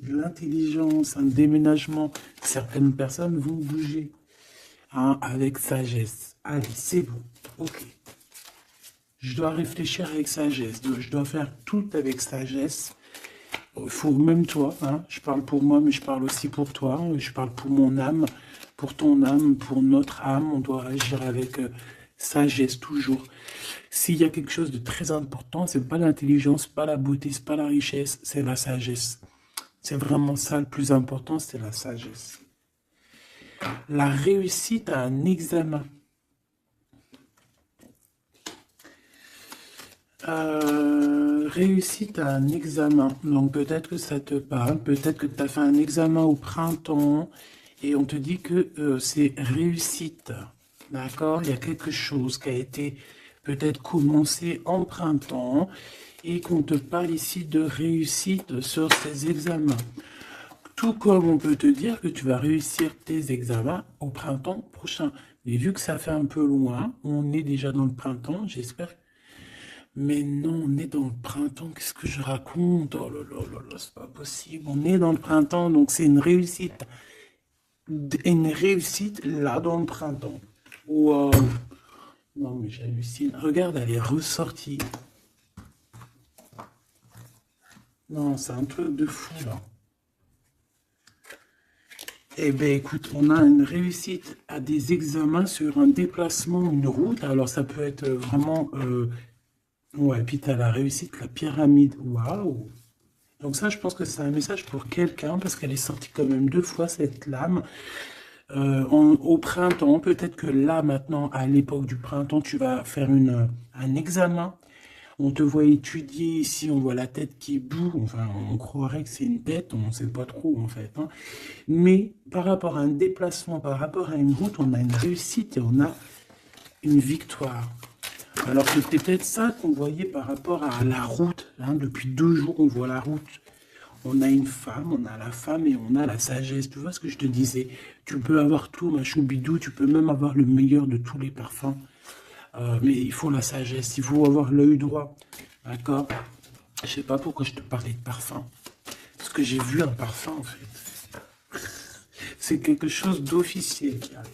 l'intelligence, un déménagement, certaines personnes vont bouger, hein, avec sagesse. Allez, c'est bon, ok. Je dois réfléchir avec sagesse, je dois faire tout avec sagesse. Il faut même toi, hein, je parle pour moi, mais je parle aussi pour toi, je parle pour mon âme, pour ton âme, pour notre âme, on doit agir avec sagesse toujours. S'il y a quelque chose de très important, c'est pas l'intelligence, pas la beauté, c'est pas la richesse, c'est la sagesse. C'est vraiment ça le plus important, c'est la sagesse. La réussite à un examen. Réussite à un examen. Donc peut-être que ça te parle, peut-être que tu as fait un examen au printemps et on te dit que c'est réussite. D'accord? Il y a quelque chose qui a été peut-être commencé en printemps et qu'on te parle ici de réussite sur ces examens. Tout comme on peut te dire que tu vas réussir tes examens au printemps prochain. Et vu que ça fait un peu loin, on est déjà dans le printemps, j'espère. Mais non, on est dans le printemps, qu'est-ce que je raconte? Oh là là là là, c'est pas possible. On est dans le printemps, donc c'est une réussite. Une réussite là dans le printemps. Waouh! Non, mais j'hallucine. Regarde, elle est ressortie. Non, c'est un truc de fou là. Eh bien, écoute, on a une réussite à des examens sur un déplacement, une route. Alors, ça peut être vraiment... Ouais, puis tu as la réussite, la pyramide. Waouh! Donc ça, je pense que c'est un message pour quelqu'un, parce qu'elle est sortie quand même 2 fois, cette lame. Au printemps, peut-être que là, maintenant, à l'époque du printemps, tu vas faire un examen. On te voit étudier ici, on voit la tête qui boue. Enfin, on croirait que c'est une tête, on ne sait pas trop en fait, hein. Mais par rapport à un déplacement, par rapport à une route, on a une réussite et on a une victoire. Alors que c'est peut-être ça qu'on voyait par rapport à la route, hein. Depuis 2 jours, on voit la route. On a une femme, on a la femme et on a la sagesse. Tu vois ce que je te disais? Tu peux avoir tout, ma choubidou, tu peux même avoir le meilleur de tous les parfums. Mais il faut la sagesse, il faut avoir l'œil droit. D'accord? Je sais pas pourquoi je te parlais de parfum. Parce que j'ai vu un parfum en fait. C'est quelque chose d'officiel qui arrive.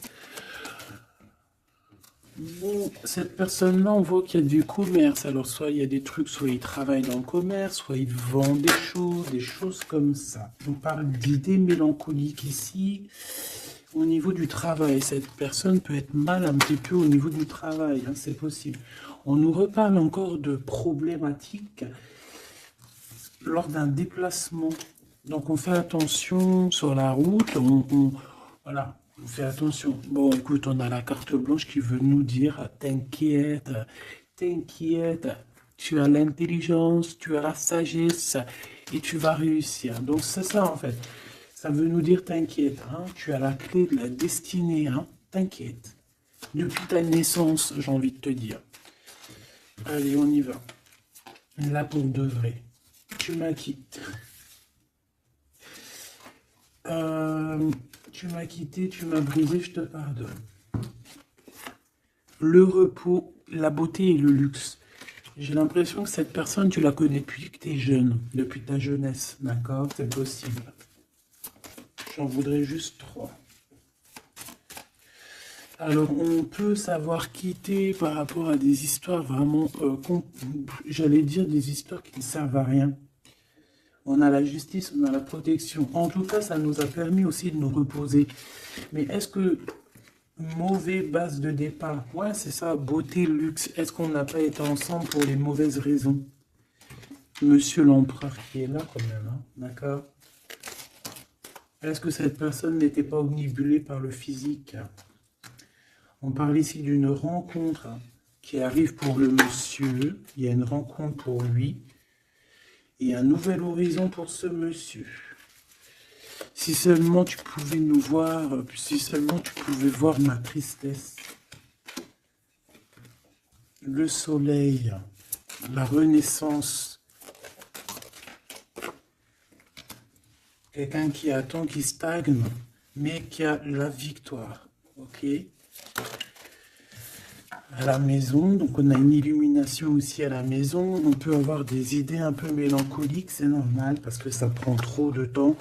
Bon, cette personne-là, on voit qu'il y a du commerce. Alors, soit il y a des trucs, soit il travaille dans le commerce, soit il vend des choses comme ça. On parle d'idées mélancoliques ici. Au niveau du travail, cette personne peut être mal un petit peu au niveau du travail, hein, c'est possible. On nous reparle encore de problématiques lors d'un déplacement. Donc, on fait attention sur la route. Voilà. On fait attention. Bon, écoute, on a la carte blanche qui veut nous dire, t'inquiète, t'inquiète, tu as l'intelligence, tu as la sagesse et tu vas réussir. Donc c'est ça en fait. Ça veut nous dire, t'inquiète, hein, tu as la clé de la destinée, hein, t'inquiète. Depuis ta naissance, j'ai envie de te dire. Allez, on y va. Là pour de vrai. Tu m'acquittes. Tu m'as quitté, tu m'as brisé, je te pardonne. Le repos, la beauté et le luxe. J'ai l'impression que cette personne, tu la connais depuis que tu es jeune, depuis ta jeunesse, d'accord? C'est possible. J'en voudrais juste 3. Alors, on peut savoir quitter par rapport à des histoires vraiment, j'allais dire des histoires qui ne servent à rien. On a la justice, on a la protection. En tout cas, ça nous a permis aussi de nous reposer. Mais est-ce que mauvais base de départ? Ouais, c'est ça, beauté, luxe. Est-ce qu'on n'a pas été ensemble pour les mauvaises raisons? Monsieur l'empereur qui est là quand même, hein, d'accord? Est-ce que cette personne n'était pas omnibulée par le physique? On parle ici d'une rencontre qui arrive pour le monsieur. Il y a une rencontre pour lui. Et un nouvel horizon pour ce monsieur. Si seulement tu pouvais nous voir, si seulement tu pouvais voir ma tristesse. Le soleil, la renaissance. Quelqu'un qui attend, qui stagne, mais qui a la victoire. Ok? À la maison, donc on a une illumination aussi à la maison. On peut avoir des idées un peu mélancoliques, c'est normal parce que ça prend trop de temps.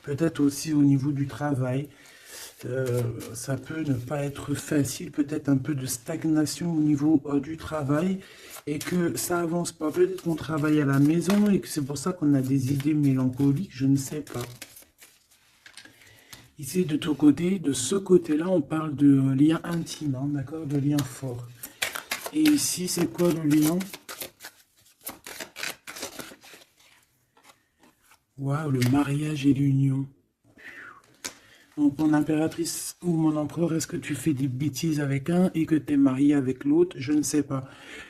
Peut-être aussi au niveau du travail, ça peut ne pas être facile, peut-être un peu de stagnation au niveau du travail et que ça avance pas. Peut-être qu'on travaille à la maison et que c'est pour ça qu'on a des idées mélancoliques, je ne sais pas. Ici, de ton côté, de ce côté-là, on parle de lien intime, hein, d'accord, de lien fort. Et ici, c'est quoi le lien? Waouh, le mariage et l'union. Donc, mon impératrice ou mon empereur, est-ce que tu fais des bêtises avec un et que tu es marié avec l'autre? Je ne sais pas.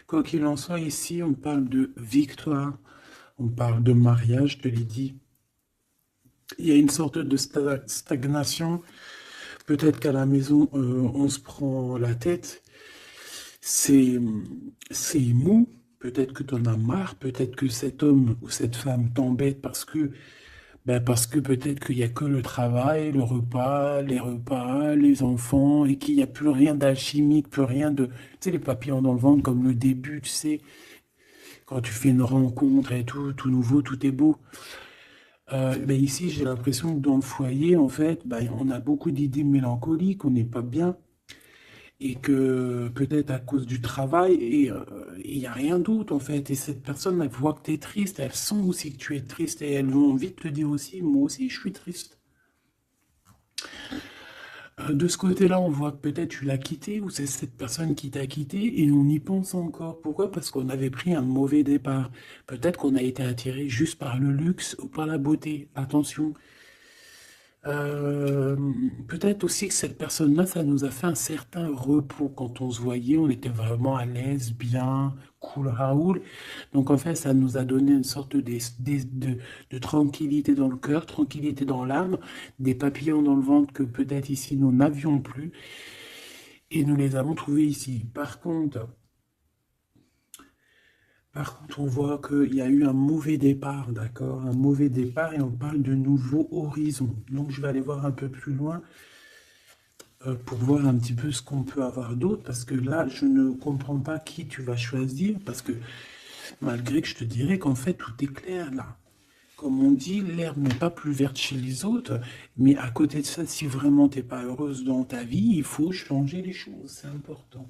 Quoi qu'il en soit, ici, on parle de victoire. On parle de mariage, je te l'ai dit. Il y a une sorte de stagnation. Peut-être qu'à la maison, on se prend la tête. C'est mou. Peut-être que tu en as marre, peut-être que cet homme ou cette femme t'embête parce que peut-être qu'il n'y a que le travail, le repas, les enfants, et qu'il n'y a plus rien d'alchimique, plus rien de... Tu sais, les papillons dans le ventre, comme le début, tu sais, quand tu fais une rencontre et tout nouveau, tout est beau. Ben ici, j'ai l'impression que dans le foyer, en fait, ben, on a beaucoup d'idées mélancoliques, on n'est pas bien, et que peut-être à cause du travail, et il n'y a rien d'autre, en fait. Et cette personne, elle voit que tu es triste, elle sent aussi que tu es triste, et elles ont envie de te dire aussi, moi aussi, je suis triste. De ce côté-là, on voit que peut-être tu l'as quitté ou c'est cette personne qui t'a quitté et on y pense encore. Pourquoi? Parce qu'on avait pris un mauvais départ. Peut-être qu'on a été attiré juste par le luxe ou par la beauté. Attention. Euh, Peut-être aussi que cette personne-là, ça nous a fait un certain repos. Quand on se voyait, on était vraiment à l'aise, bien, cool, Raoul. Donc en fait, ça nous a donné une sorte de tranquillité dans le cœur, tranquillité dans l'âme, des papillons dans le ventre que peut-être ici nous n'avions plus, et nous les avons trouvés ici. Par contre, on voit qu'il y a eu un mauvais départ, d'accord? Un mauvais départ et on parle de nouveaux horizons. Donc je vais aller voir un peu plus loin pour voir un petit peu ce qu'on peut avoir d'autre, parce que là, je ne comprends pas qui tu vas choisir, parce que malgré que je te dirais qu'en fait, tout est clair là. Comme on dit, l'herbe n'est pas plus verte chez les autres, mais à côté de ça, si vraiment t'es pas heureuse dans ta vie, il faut changer les choses, c'est important.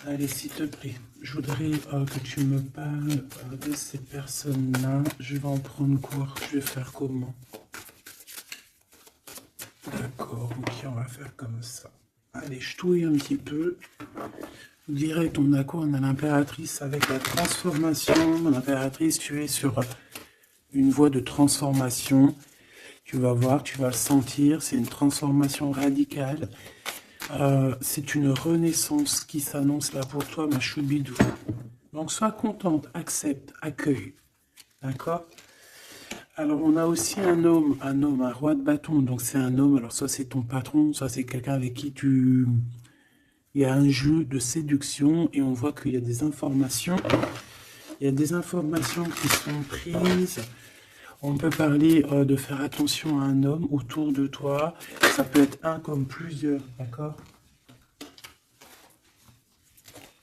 Allez, s'il te plaît, je voudrais que tu me parles de ces personnes-là. Je vais en prendre quoi? Je vais faire comment? D'accord, ok, on va faire comme ça. Allez, je touille un petit peu. Direct, on a quoi? On a l'impératrice avec la transformation. L'impératrice, tu es sur une voie de transformation. Tu vas voir, tu vas le sentir. C'est une transformation radicale. C'est une renaissance qui s'annonce là pour toi, ma choubidou. Donc sois contente, accepte, accueille. D'accord? Alors on a aussi un roi de bâton. Donc c'est un homme, alors soit c'est ton patron, soit c'est quelqu'un avec qui tu... Il y a un jeu de séduction et on voit qu'il y a des informations. Il y a des informations qui sont prises. On peut parler de faire attention à un homme autour de toi. Ça peut être un comme plusieurs, d'accord?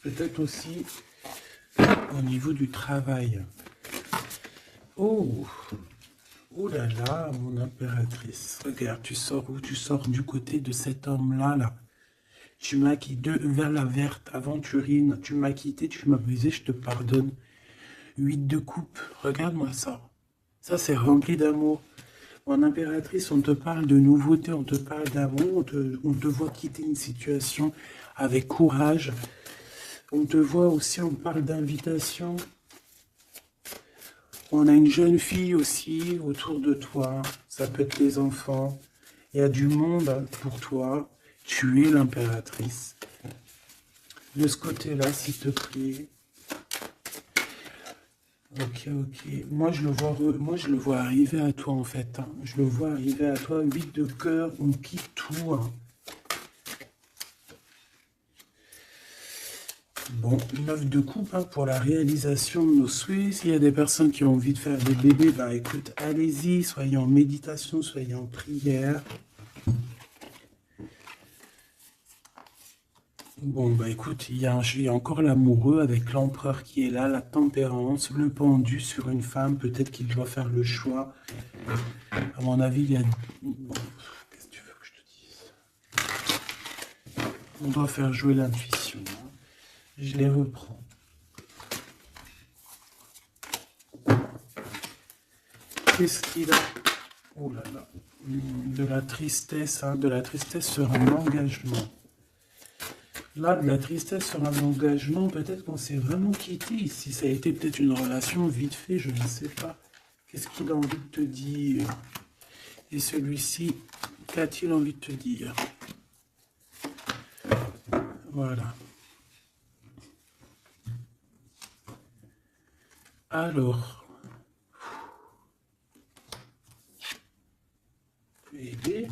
Peut-être aussi au niveau du travail. Oh, oh là là, mon impératrice. Regarde, tu sors où? Tu sors du côté de cet homme-là, là. Tu m'as quitté vers la verte aventurine. Tu m'as quitté, tu m'as brisé, je te pardonne. 8 de coupe, regarde-moi ça. Ça, c'est rempli d'amour. En impératrice, on te parle de nouveauté, on te parle d'amour, on te voit quitter une situation avec courage. On te voit aussi, on parle d'invitation. On a une jeune fille aussi autour de toi. Ça peut être les enfants. Il y a du monde pour toi. Tu es l'impératrice. De ce côté-là, s'il te plaît. Ok, ok. Moi, je le vois arriver à toi, en fait, hein. Je le vois arriver à toi. 8 de cœur, on quitte tout, hein. Bon, 9 de coupe hein, pour la réalisation de nos souhaits. S'il y a des personnes qui ont envie de faire des bébés, bah écoute, allez-y, soyez en méditation, soyez en prière. Bon, bah écoute, il y a encore l'amoureux avec l'empereur qui est là, la tempérance, le pendu sur une femme, peut-être qu'il doit faire le choix. À mon avis, il y a... Bon, qu'est-ce que tu veux que je te dise? On doit faire jouer l'intuition, hein. Je les reprends. Qu'est-ce qu'il a? Oh là là. De la tristesse, hein, de la tristesse sur un engagement. Là, de la tristesse sur un engagement, peut-être qu'on s'est vraiment quitté ici. Ça a été peut-être une relation vite fait, je ne sais pas. Qu'est-ce qu'il a envie de te dire? Et celui-ci, qu'a-t-il envie de te dire? Voilà. Alors, bébé,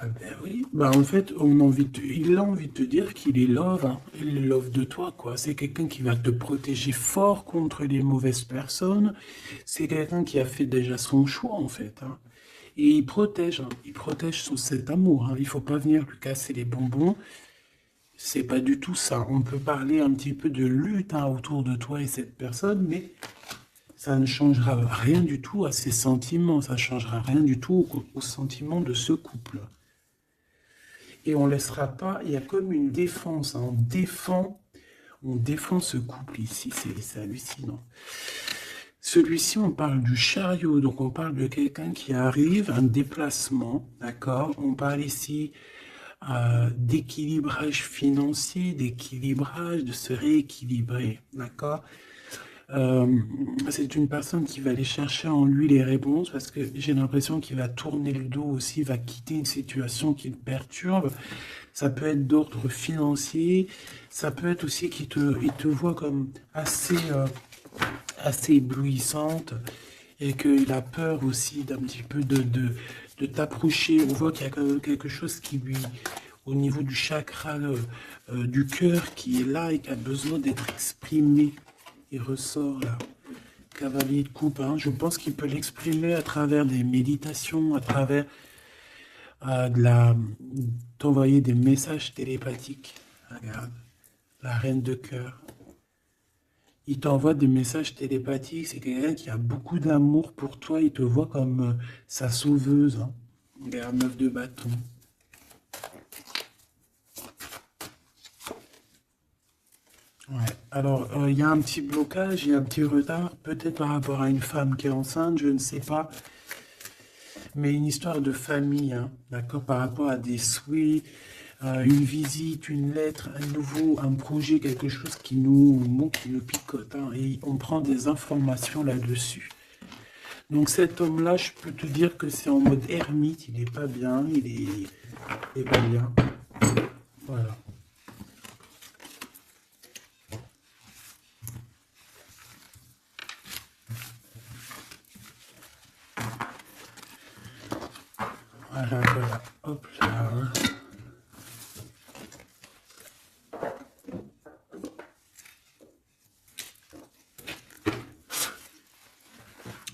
Ah ben oui, bah en fait, il a envie de te dire qu'il est love, hein. Il est love de toi, quoi. C'est quelqu'un qui va te protéger fort contre les mauvaises personnes. C'est quelqu'un qui a fait déjà son choix, en fait, hein. Et il protège cet amour, hein. Il faut pas venir lui casser les bonbons. C'est pas du tout ça. On peut parler un petit peu de lutte, hein, autour de toi et cette personne, mais ça ne changera rien du tout à ses sentiments. Ça ne changera rien du tout aux sentiments de ce couple. Et on laissera pas, il y a comme une défense, hein. On défend ce couple ici, c'est hallucinant. Celui-ci, on parle du chariot, donc on parle de quelqu'un qui arrive, un déplacement, d'accord? On parle ici d'équilibrage financier, d'équilibrage, de se rééquilibrer, d'accord? C'est une personne qui va aller chercher en lui les réponses parce que j'ai l'impression qu'il va tourner le dos aussi, va quitter une situation qui le perturbe. Ça peut être d'ordre financier, ça peut être aussi il te voit comme assez éblouissante et qu'il a peur aussi d'un petit peu de t'approcher. On voit qu'il y a quand même quelque chose qui lui, au niveau du chakra du cœur, qui est là et qui a besoin d'être exprimé. Il ressort là, cavalier de coupe, hein. Je pense qu'il peut l'exprimer à travers des méditations, à travers de t'envoyer des messages télépathiques. Regarde, la reine de cœur. Il t'envoie des messages télépathiques. C'est quelqu'un qui a beaucoup d'amour pour toi. Il te voit comme sa sauveuse, hein. Regarde, 9 de bâton. Ouais. Alors, il y a un petit blocage, il y a un petit retard, peut-être par rapport à une femme qui est enceinte, je ne sais pas. Mais une histoire de famille, hein, d'accord, par rapport à des souhaits, une visite, une lettre, un projet, quelque chose qui nous picote, hein, et on prend des informations là-dessus. Donc cet homme-là, je peux te dire que c'est en mode ermite, il est pas bien, il est pas bien. Voilà. Voilà, voilà. Hop là.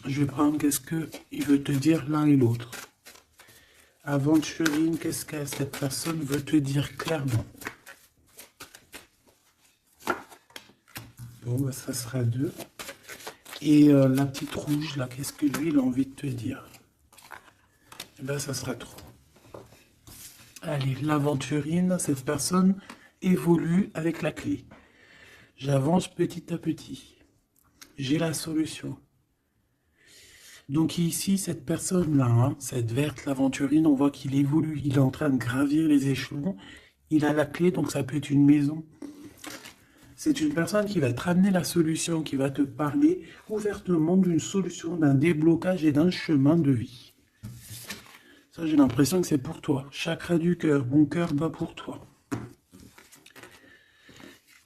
Je vais prendre qu'est-ce qu'il veut te dire l'un et l'autre. Aventurine, qu'est-ce que cette personne veut te dire clairement? Bon, bah, ça sera 2. Et la petite rouge, là, qu'est-ce que lui, il a envie de te dire? Eh ben, ça sera 3. Allez, l'aventurine, cette personne évolue avec la clé. J'avance petit à petit. J'ai la solution. Donc ici, cette personne-là, hein, cette verte, l'aventurine, on voit qu'il évolue. Il est en train de gravir les échelons. Il a la clé, donc ça peut être une maison. C'est une personne qui va te ramener la solution, qui va te parler ouvertement d'une solution, d'un déblocage et d'un chemin de vie. Ça, j'ai l'impression que c'est pour toi. Chakra du cœur, mon cœur bat pour toi.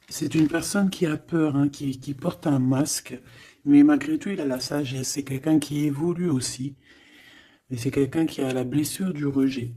C'est une personne qui a peur, hein, qui porte un masque, mais malgré tout, il a la sagesse. C'est quelqu'un qui évolue aussi, mais c'est quelqu'un qui a la blessure du rejet.